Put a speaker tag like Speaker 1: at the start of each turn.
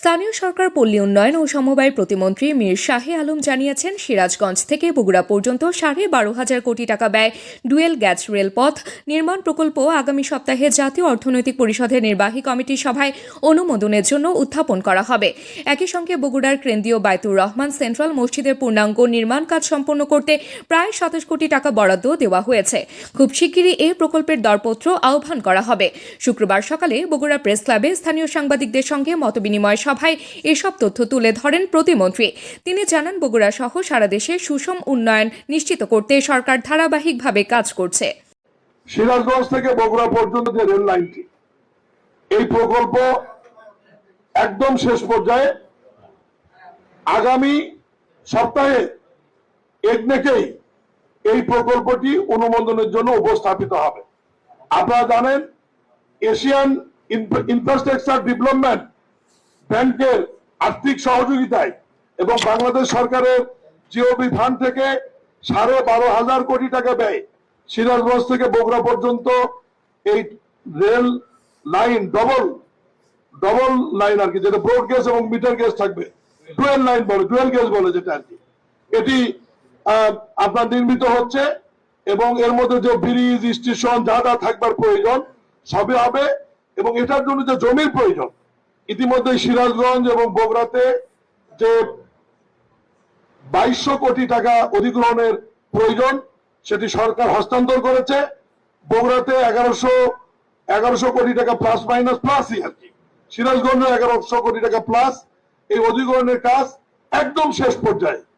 Speaker 1: স্থানীয় সরকার পল্লী উন্নয়ন ও সমবায় প্রতিমন্ত্রী মীর শাহে আলম জানিয়েছেন, সিরাজগঞ্জ থেকে বগুড়া পর্যন্ত 12,500 কোটি টাকা ব্যয় ডুয়েল গ্যাজ রেলপথ নির্মাণ প্রকল্প আগামী সপ্তাহে জাতীয় অর্থনৈতিক পরিষদের নির্বাহী কমিটির সভায় অনুমোদনের জন্য উত্থাপন করা হবে। একই সঙ্গে বগুড়ার কেন্দ্রীয় বাইতুর রহমান সেন্ট্রাল মসজিদের পূর্ণাঙ্গ নির্মাণ কাজ সম্পন্ন করতে প্রায় 27 কোটি টাকা বরাদ্দ দেওয়া হয়েছে। খুব শিগগিরই এই প্রকল্পের দরপত্র আহ্বান করা হবে। শুক্রবার সকালে বগুড়া প্রেস ক্লাবে স্থানীয় সাংবাদিকদের সঙ্গে মতবিনিময় সভায় এসব তথ্য তুলে ধরেন প্রতিমন্ত্রী। তিনি জানান, বগুড়া সহ সারা দেশে সুষম উন্নয়ন নিশ্চিত করতে সরকার ধারাবাহিকভাবে কাজ করছে।
Speaker 2: সিরাজগঞ্জ থেকে বগুড়া পর্যন্ত যে রেল লাইনটি, এই প্রকল্প একদম শেষ পর্যায়ে। আগামী সপ্তাহে একনেকেই এই প্রকল্পটি অনুমোদনের জন্য উপস্থাপিত হবে। আপনারা জানেন, এশিয়ান ইনফ্রাস্ট্রাকচার ডেভেলপমেন্ট ব্যাংকের আর্থিক সহযোগিতায় এবং বাংলাদেশ সরকারের জিওবি ফান্ড থেকে 12,500 কোটি টাকা ব্যয় সিরাজগঞ্জ থেকে বগুড়া পর্যন্ত এই রেল লাইন ডবল লাইন আর কি, যেটা ব্রড গেজ এবং মিটার গেজ থাকবে, ডুয়েল লাইন বলে, ডুয়েল গেজ বলে যেটা আর কি, এটি আপনার নির্মিত হচ্ছে এবং এর মধ্যে যে ব্রিজ স্টেশন যা যা থাকবার প্রয়োজন সবই হবে। এবং এটার জন্য যে জমির প্রয়োজন, ইতিমধ্যে সিরাজগঞ্জ এবং বগুড়াতে যে 2200 কোটি টাকা অধিগ্রহণের প্রয়োজন সেটি সরকার হস্তান্তর করেছে। বগুড়াতে 1100 কোটি টাকা প্লাস মাইনাস প্লাসই আর কি, সিরাজগঞ্জে 1100 কোটি টাকা প্লাস। এই অধিগ্রহণের কাজ একদম শেষ পর্যায়ে।